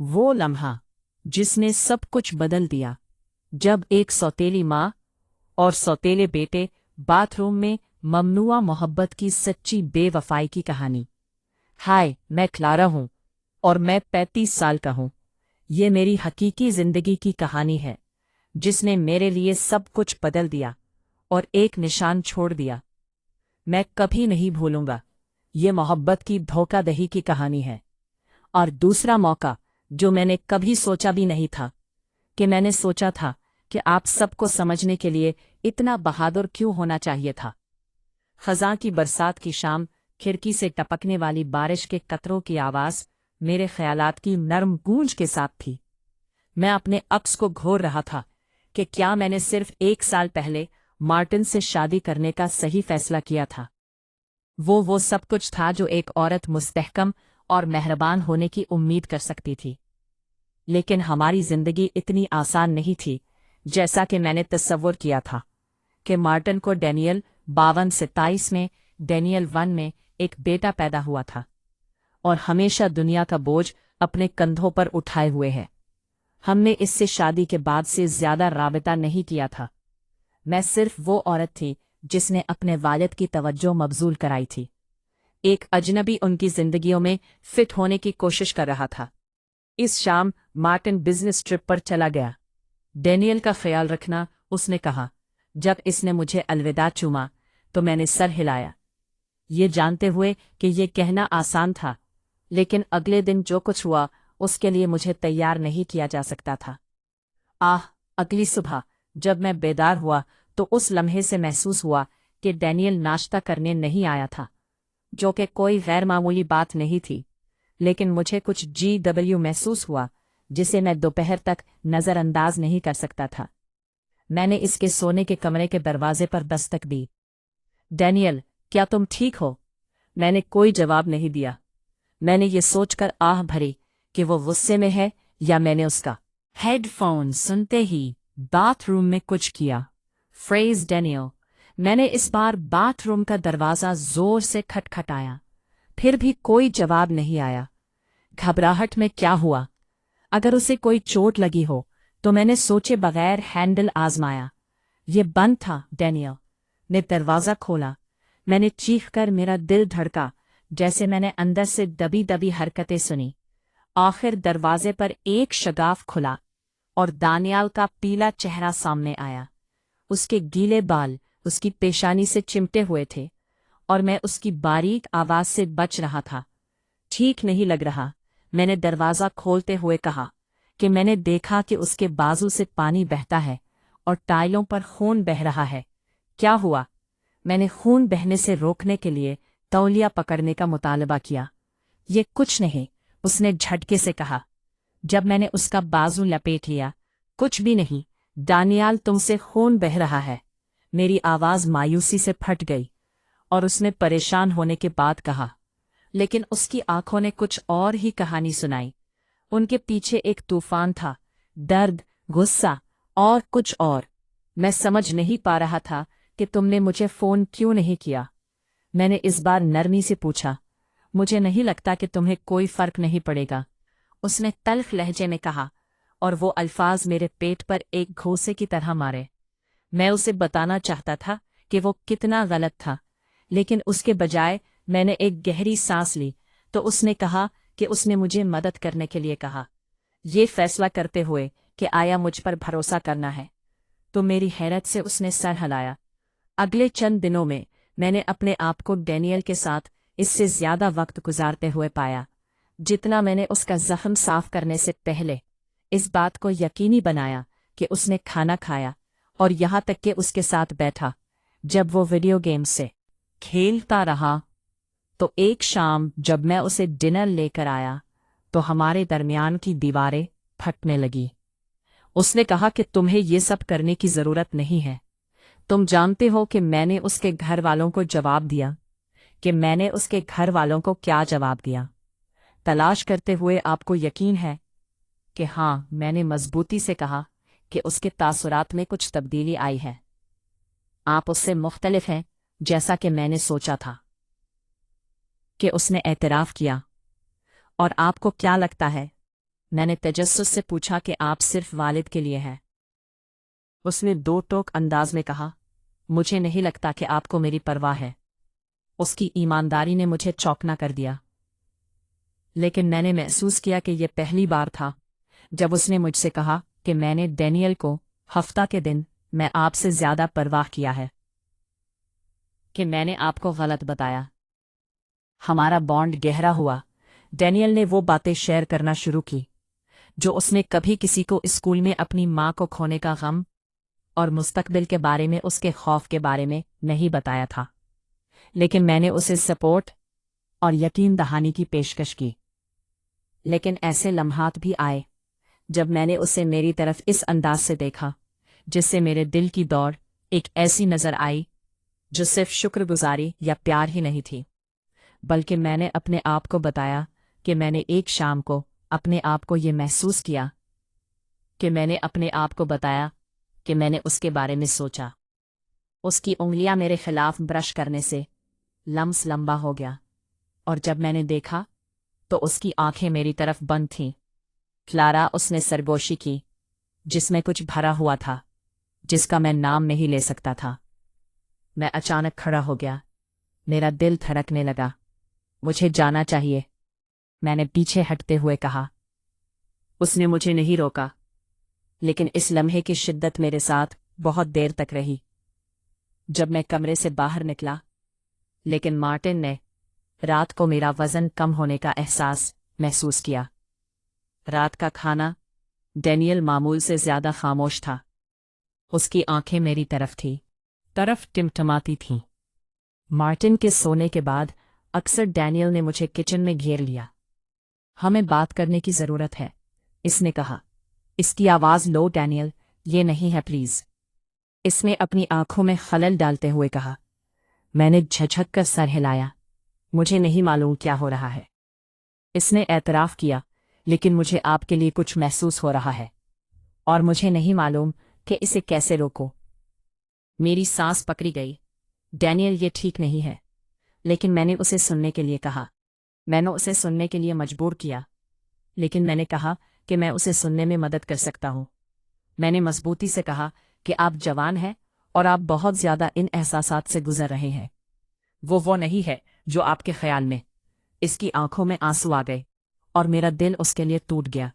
वो लम्हा जिसने सब कुछ बदल दिया। जब एक सौतेली माँ और सौतेले बेटे, बाथरूम में ममनुआ मोहब्बत की सच्ची बेवफाई की कहानी। हाय, मैं क्लारा हूँ और मैं 35 साल का हूँ। ये मेरी हकीकी जिंदगी की कहानी है जिसने मेरे लिए सब कुछ बदल दिया और एक निशान छोड़ दिया। मैं कभी नहीं भूलूंगा। ये मोहब्बत की धोखाधड़ी की कहानी है। और दूसरा मौका जो मैंने कभी सोचा भी नहीं था, कि मैंने सोचा था कि आप सबको समझने के लिए इतना बहादुर क्यों होना चाहिए था। खज़ां की बरसात की शाम, खिड़की से टपकने वाली बारिश के कतरों की आवाज़ मेरे ख्यालात की नर्म गूंज के साथ थी। मैं अपने अक्स को घोर रहा था कि क्या मैंने सिर्फ 1 साल पहले मार्टिन से शादी करने का सही फैसला किया था। वो सब कुछ था जो एक औरत मुस्तहकम और मेहरबान होने की उम्मीद कर सकती थी। लेकिन हमारी जिंदगी इतनी आसान नहीं थी जैसा कि मैंने तस्वुर किया था। कि मार्टिन को डेनियल 52-27 में डेनियल 1 में एक बेटा पैदा हुआ था और हमेशा दुनिया का बोझ अपने कंधों पर उठाए हुए है। हमने इससे शादी के बाद से ज्यादा राबिता नहीं किया था। मैं सिर्फ वो औरत थी जिसने अपने वालिद की तवज्जो मबजूल कराई थी। एक अजनबी उनकी जिंदगियों में फिट होने की कोशिश कर रहा था। इस शाम मार्टिन बिजनेस ट्रिप पर चला गया। डेनियल का ख्याल रखना, उसने कहा। जब इसने मुझे अलविदा चूमा तो मैंने सर हिलाया, ये जानते हुए कि ये कहना आसान था, लेकिन अगले दिन जो कुछ हुआ उसके लिए मुझे तैयार नहीं किया जा सकता था। अगली सुबह जब मैं बेदार हुआ तो उस लम्हे से महसूस हुआ कि डेनियल नाश्ता करने नहीं आया था, जो कि कोई गैर मामूली बात नहीं थी। लेकिन मुझे कुछ GW महसूस हुआ जिसे मैं दोपहर तक नज़रअंदाज नहीं कर सकता था। मैंने इसके सोने के कमरे के दरवाजे पर दस्तक दी। डेनियल, क्या तुम ठीक हो? मैंने कोई जवाब नहीं दिया। मैंने ये सोचकर आह भरी कि वो गुस्से में है या मैंने उसका हेडफोन सुनते ही बाथरूम में कुछ किया। Phrase Daniel. मैंने इस बार बाथरूम का दरवाज़ा जोर से खटखटाया, फिर भी कोई जवाब नहीं आया। घबराहट में क्या हुआ, अगर उसे कोई चोट लगी हो तो मैंने सोचे बगैर हैंडल आजमाया। ये बंद था। डेनियल ने दरवाज़ा खोला। मैंने चीख कर, मेरा दिल धड़का जैसे मैंने अंदर से दबी दबी हरकतें सुनी। आखिर दरवाजे पर एक शगाफ खुला और दानियाल का पीला चेहरा सामने आया। उसके गीले बाल उसकी पेशानी से चिमटे हुए थे और मैं उसकी बारीक आवाज से बच रहा था। ठीक नहीं लग रहा, मैंने दरवाज़ा खोलते हुए कहा कि मैंने देखा कि उसके बाजू से पानी बहता है और टाइलों पर खून बह रहा है। क्या हुआ? मैंने खून बहने से रोकने के लिए तौलिया पकड़ने का मुतालबा किया। ये कुछ नहीं, उसने झटके से कहा। जब मैंने उसका बाजू लपेट लिया, कुछ भी नहीं, दानियाल तुमसे खून बह रहा है। मेरी आवाज़ मायूसी से फट गई और उसने परेशान होने के बाद कहा, लेकिन उसकी आंखों ने कुछ और ही कहानी सुनाई। उनके पीछे एक तूफान था, दर्द, गुस्सा और कुछ और। मैं समझ नहीं पा रहा था कि तुमने मुझे फ़ोन क्यों नहीं किया। मैंने इस बार नरमी से पूछा। मुझे नहीं लगता कि तुम्हें कोई फर्क नहीं पड़ेगा, उसने तल्ख लहजे में कहा, और वो अल्फाज मेरे पेट पर एक घोंसे की तरह मारे। मैं उसे बताना चाहता था कि वो कितना गलत था, लेकिन उसके बजाय मैंने एक गहरी सांस ली तो उसने कहा कि उसने मुझे मदद करने के लिए कहा, ये फैसला करते हुए कि आया मुझ पर भरोसा करना है। तो मेरी हैरत से उसने सर हिलाया। अगले चंद दिनों में मैंने अपने आप को डेनियल के साथ इससे ज्यादा वक्त गुजारते हुए पाया जितना मैंने उसका जख्म साफ करने से पहले इस बात को यकीनी बनाया कि उसने खाना खाया, और यहाँ तक कि उसके साथ बैठा जब वो वीडियो गेम से खेलता रहा। तो एक शाम जब मैं उसे डिनर लेकर आया तो हमारे दरमियान की दीवारें फटने लगी। उसने कहा कि तुम्हें ये सब करने की जरूरत नहीं है। तुम जानते हो कि मैंने उसके घर वालों को जवाब दिया, कि मैंने उसके घर वालों को क्या जवाब दिया। तलाश करते हुए आपको यकीन है कि हाँ, मैंने मजबूती से कहा कि उसके तासुरात में कुछ तब्दीली आई है। आप उससे मुख्तलिफ हैं जैसा कि मैंने सोचा था, कि उसने एतराफ़ किया। और आपको क्या लगता है, میں نے تجسس سے پوچھا کہ آپ صرف والد کے لیے ہیں؟ اس نے دو ٹوک انداز میں کہا، مجھے نہیں لگتا کہ آپ کو میری پرواہ ہے۔ اس کی ایمانداری نے مجھے چونکنا کر دیا، لیکن میں نے محسوس کیا کہ یہ پہلی بار تھا جب اس نے مجھ سے کہا کہ میں نے ڈینیل کو ہفتہ کے دن میں آپ سے زیادہ پرواہ کیا ہے، کہ میں نے آپ کو غلط بتایا۔ ہمارا بانڈ گہرا ہوا۔ ڈینیل نے وہ باتیں شیئر کرنا شروع کی جو اس نے کبھی کسی کو اسکول میں اپنی ماں کو کھونے کا غم اور مستقبل کے بارے میں اس کے خوف کے بارے میں نہیں بتایا تھا، لیکن میں نے اسے سپورٹ اور یقین دہانی کی پیشکش کی۔ لیکن ایسے لمحات بھی آئے جب میں نے اسے میری طرف اس انداز سے دیکھا جس سے میرے دل کی دوڑ ایک ایسی نظر آئی جو صرف شکر گزاری یا پیار ہی نہیں تھی، بلکہ میں نے اپنے آپ کو بتایا کہ میں نے ایک شام کو اپنے آپ کو یہ محسوس کیا کہ میں نے اپنے آپ کو بتایا کہ میں نے اس کے بارے میں سوچا۔ اس کی انگلیاں میرے خلاف برش کرنے سے لمس لمبا ہو گیا، اور جب میں نے دیکھا تو اس کی آنکھیں میری طرف بند تھیں۔ کلارا، اس نے سرگوشی کی جس میں کچھ بھرا ہوا تھا جس کا میں نام نہیں لے سکتا تھا۔ میں اچانک کھڑا ہو گیا، میرا دل دھڑکنے لگا۔ مجھے جانا چاہیے، میں نے پیچھے ہٹتے ہوئے کہا۔ اس نے مجھے نہیں روکا، لیکن اس لمحے کی شدت میرے ساتھ بہت دیر تک رہی۔ جب میں کمرے سے باہر نکلا، لیکن مارٹن نے رات کو میرا وزن کم ہونے کا احساس محسوس کیا۔ رات کا کھانا، ڈینیل معمول سے زیادہ خاموش تھا۔ اس کی آنکھیں میری طرف ٹمٹماتی تھیں۔ مارٹن کے سونے کے بعد اکثر ڈینیل نے مجھے کچن میں گھیر لیا۔ ہمیں بات کرنے کی ضرورت ہے، اس نے کہا۔ اس کی آواز لو، ڈینیل، یہ نہیں ہے پلیز۔ اس نے اپنی آنکھوں میں خلل ڈالتے ہوئے کہا۔ میں نے جھجک کر سر ہلایا۔ مجھے نہیں معلوم کیا ہو رہا ہے، اس نے اعتراف کیا، لیکن مجھے آپ کے لیے کچھ محسوس ہو رہا ہے، اور مجھے نہیں معلوم کہ اسے کیسے روکوں۔ میری سانس پکڑی گئی۔ ڈینیل، یہ ٹھیک نہیں ہے، لیکن میں نے اسے سننے کے لیے کہا۔ میں نے اسے سننے کے لیے مجبور کیا، لیکن میں نے کہا کہ میں اسے سننے میں مدد کر سکتا ہوں۔ میں نے مضبوطی سے کہا کہ آپ جوان ہیں اور آپ بہت زیادہ ان احساسات سے گزر رہے ہیں۔ وہ نہیں ہے جو آپ کے خیال میں۔ اس کی آنکھوں میں آنسو آ گئے اور میرا دل اس کے لیے ٹوٹ گیا۔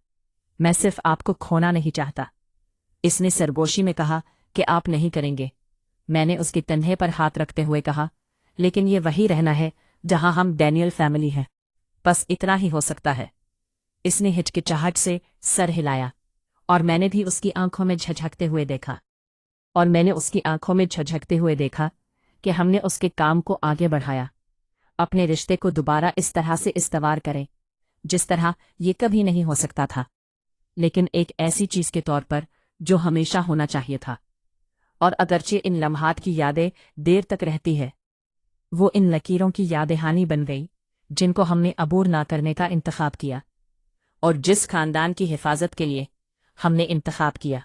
میں صرف آپ کو کھونا نہیں چاہتا، اس نے سرگوشی میں کہا کہ آپ نہیں کریں گے۔ میں نے اس کے کندھے پر ہاتھ رکھتے ہوئے کہا، لیکن یہ وہی رہنا ہے جہاں ہم ڈینیل فیملی ہیں، بس اتنا ہی ہو سکتا ہے۔ اس نے ہچکچاہٹ سے سر ہلایا، اور میں نے بھی اس کی آنکھوں میں جھجھکتے ہوئے دیکھا کہ ہم نے اس کے کام کو آگے بڑھایا، اپنے رشتے کو دوبارہ اس طرح سے استوار کریں جس طرح یہ کبھی نہیں ہو سکتا تھا، لیکن ایک ایسی چیز کے طور پر جو ہمیشہ ہونا چاہیے تھا۔ اور اگرچہ ان لمحات کی یادیں دیر تک رہتی ہے، وہ ان لکیروں کی یاد دہانی بن گئی جن کو ہم نے عبور نہ کرنے کا انتخاب کیا، اور جس خاندان کی حفاظت کے لیے ہم نے انتخاب کیا۔